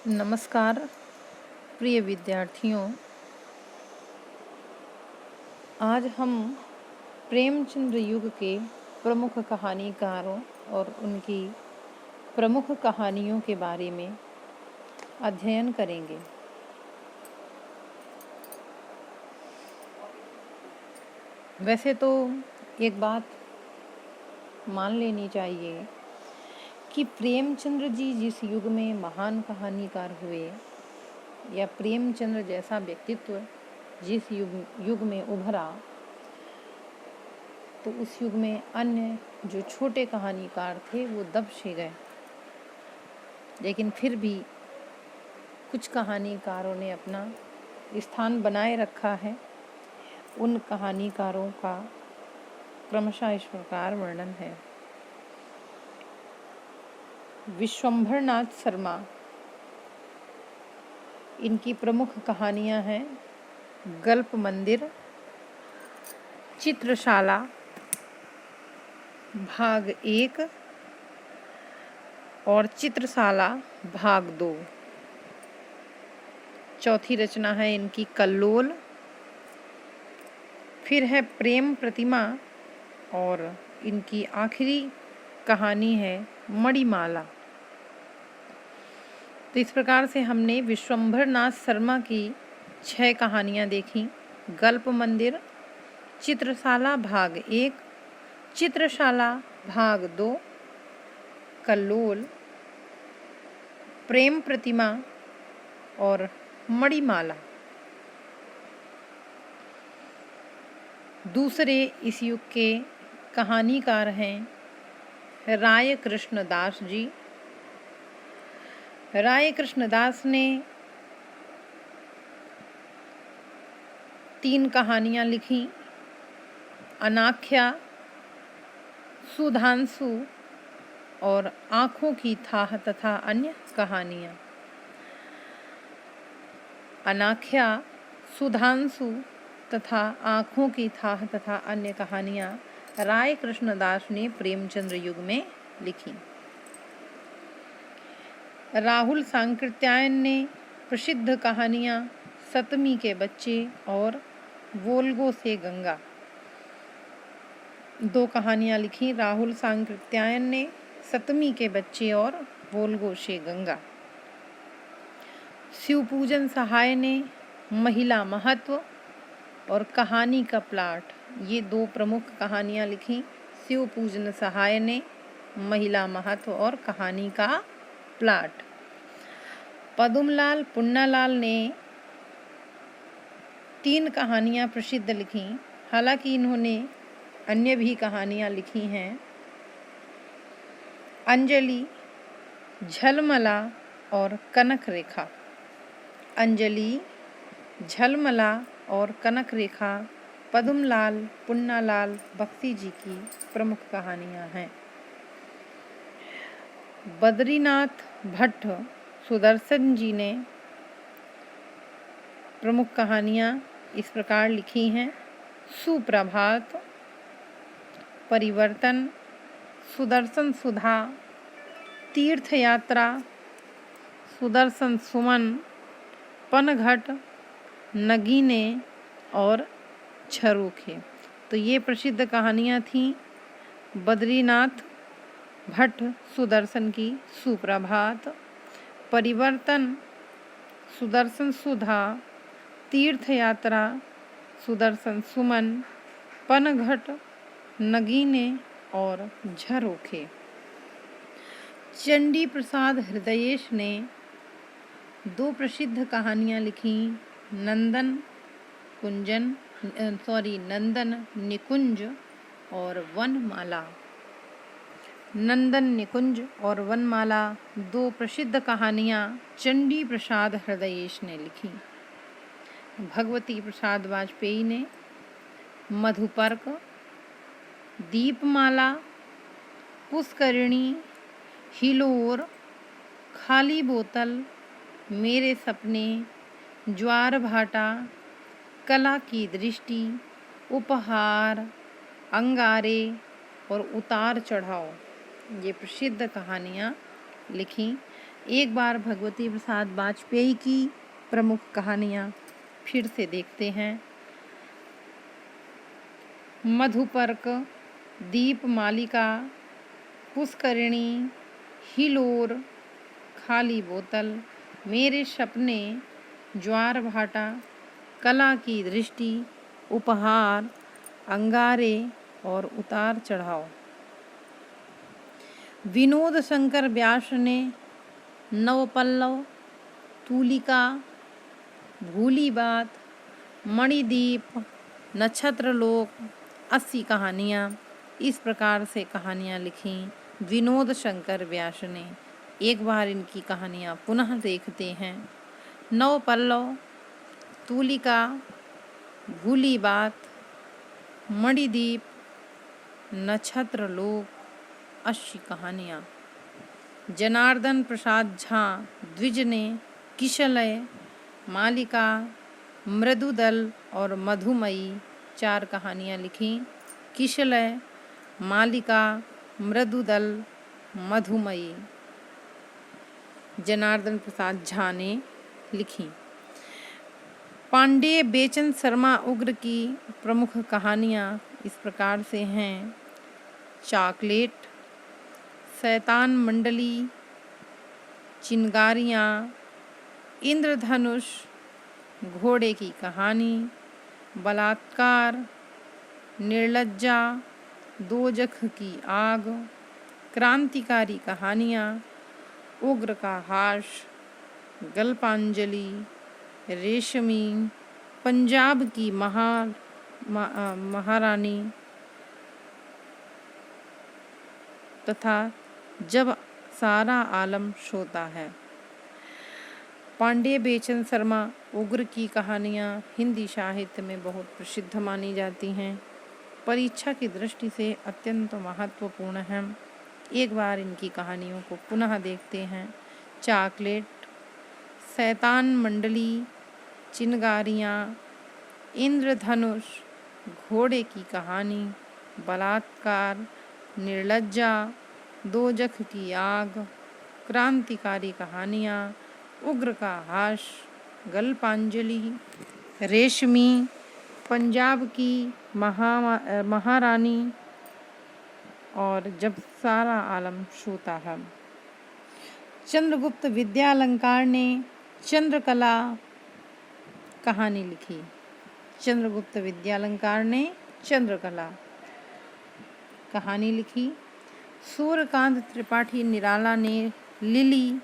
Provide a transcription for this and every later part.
नमस्कार प्रिय विद्यार्थियों। आज हम प्रेमचंद्र युग के प्रमुख कहानीकारों और उनकी प्रमुख कहानियों के बारे में अध्ययन करेंगे। वैसे तो एक बात मान लेनी चाहिए कि प्रेमचंद्र जी जिस युग में महान कहानीकार हुए या प्रेमचंद्र जैसा व्यक्तित्व जिस युग में उभरा, तो उस युग में अन्य जो छोटे कहानीकार थे वो दब से गए। लेकिन फिर भी कुछ कहानीकारों ने अपना स्थान बनाए रखा है। उन कहानीकारों का क्रमशः इस प्रकार वर्णन है। विश्वंभरनाथ शर्मा, इनकी प्रमुख कहानियां हैं गल्प मंदिर, चित्रशाला भाग 1 और चित्रशाला भाग 2। चौथी रचना है इनकी कल्लोल। फिर है प्रेम प्रतिमा और इनकी आखिरी कहानी है मणिमाला। तो इस प्रकार से हमने विश्वंभरनाथ शर्मा की 6 कहानियां देखी। गल्प मंदिर, चित्रशाला भाग 1, चित्रशाला भाग 2, कल्लोल, प्रेम प्रतिमा और मणिमाला। दूसरे इस युग के कहानीकार हैं राय कृष्णदास जी। राय कृष्णदास ने 3 कहानियां लिखी, अनाख्या, सुधांशु और आँखों की थाह तथा अन्य कहानियां। अनाख्या, सुधांशु तथा आँखों की थाह तथा अन्य कहानियां राय कृष्णदास ने प्रेमचंद्र युग में लिखी। राहुल सांकृत्यायन ने प्रसिद्ध कहानियां सतमी के बच्चे और वोल्गो से गंगा 2 कहानियां लिखी। राहुल सांकृत्यायन ने सतमी के बच्चे और वोल्गो से गंगा। शिवपूजन सहाय ने महिला महत्व और कहानी का प्लाट, ये 2 प्रमुख कहानियां लिखी। शिवपूजन सहाय ने महिला महत्व और कहानी का प्लाट। पदुमलाल पुन्नालाल ने 3 कहानियां प्रसिद्ध लिखी। हालांकि इन्होंने अन्य भी कहानियां लिखी हैं। अंजलि, झलमला और कनक रेखा। अंजलि, झलमला और कनक रेखा पदुमलाल पुन्नालाल बख्शी जी की प्रमुख कहानियां हैं। बद्रीनाथ भट्ट सुदर्शन जी ने प्रमुख कहानियां इस प्रकार लिखी हैं। सुप्रभात, परिवर्तन, सुदर्शन सुधा, तीर्थ यात्रा, सुदर्शन सुमन, पनघट, नगीने और झरोखे। तो ये प्रसिद्ध कहानियां थीं बद्रीनाथ भट्ट सुदर्शन की। सुप्रभात, परिवर्तन, सुदर्शन सुधा, तीर्थ यात्रा, सुदर्शन सुमन, पनघट, नगीने और झरोखे। चंडी प्रसाद हृदयेश ने 2 प्रसिद्ध कहानियां लिखी, नंदन निकुंज और वनमाला। नंदन निकुंज और वनमाला 2 प्रसिद्ध कहानियां चंडी प्रसाद हृदयेश ने लिखी। भगवती प्रसाद वाजपेयी ने मधुपर्क, दीपमाला, पुष्करिणी, हिलोर, खाली बोतल, मेरे सपने, ज्वार भाटा, कला की दृष्टि, उपहार, अंगारे और उतार चढ़ाव, ये प्रसिद्ध कहानियां लिखी। एक बार भगवती प्रसाद वाजपेयी की प्रमुख कहानियाँ फिर से देखते हैं। मधुपर्क, दीपमालिका, पुष्करिणी, हिलोर, खाली बोतल, मेरे सपने, ज्वार भाटा, कला की दृष्टि, उपहार, अंगारे और उतार चढ़ाव। विनोद शंकर व्यास ने नवपल्लव, तूलिका, भूली बात, मणिदीप, नक्षत्रलोक, 80 कहानियाँ इस प्रकार से कहानियाँ लिखी विनोद शंकर व्यास ने। एक बार इनकी कहानियाँ पुनः देखते हैं। नवपल्लव, तूलिका, भूली बात, मणिदीप, नक्षत्रलोक, 80 कहानियाँ। जनार्दन प्रसाद झा द्विज ने किशलय, मालिका, मृदुदल और मधुमयी 4 कहानियाँ लिखी। किशलय, मालिका, मृदुदल, मधुमयी जनार्दन प्रसाद झा ने लिखी। पांडेय बेचन शर्मा उग्र की प्रमुख कहानियाँ इस प्रकार से हैं। चॉकलेट, शैतान मंडली, चिंगारियाँ, इंद्रधनुष, घोड़े की कहानी, बलात्कार, निर्लज्जा, दोजख की आग, क्रांतिकारी कहानियाँ, उग्र का हाश, गल्पांजलि, रेशमी, पंजाब की महारानी तथा जब सारा आलम सोता है। पांडेय बेचन शर्मा उग्र की कहानियाँ हिंदी साहित्य में बहुत प्रसिद्ध मानी जाती हैं। परीक्षा की दृष्टि से अत्यंत महत्वपूर्ण है। एक बार इनकी कहानियों को पुनः देखते हैं। चॉकलेट, शैतान मंडली, चिंगारियाँ, इंद्रधनुष, घोड़े की कहानी, बलात्कार, निर्लज्जा, दोजख की आग, क्रांतिकारी कहानियाँ, उग्र का हाश, गल्पांजलि, रेशमी, पंजाब की महारानी और जब सारा आलम सोता है। चंद्रगुप्त विद्यालंकार ने चंद्रकला कहानी लिखी। चंद्रगुप्त विद्यालंकार ने चंद्रकला कहानी लिखी। सूर्यकांत त्रिपाठी निराला ने लिली,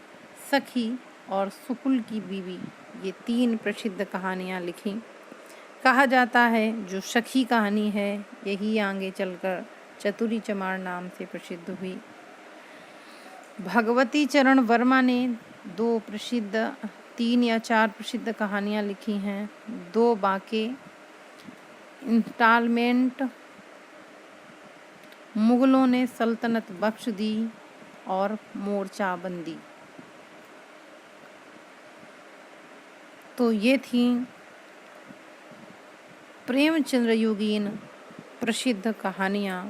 सखी और सुकुल की बीवी ये 3 प्रसिद्ध कहानियाँ लिखी। कहा जाता है जो सखी कहानी है यही आगे चलकर चतुरी चमार नाम से प्रसिद्ध हुई। भगवती चरण वर्मा ने 3 या 4 प्रसिद्ध कहानियाँ लिखी हैं। 2 बाके, इंस्टॉलमेंट, मुगलों ने सल्तनत बख्श दी और मोर्चाबंदी। तो ये थी प्रेमचंद्र योगीन प्रसिद्ध कहानियाँ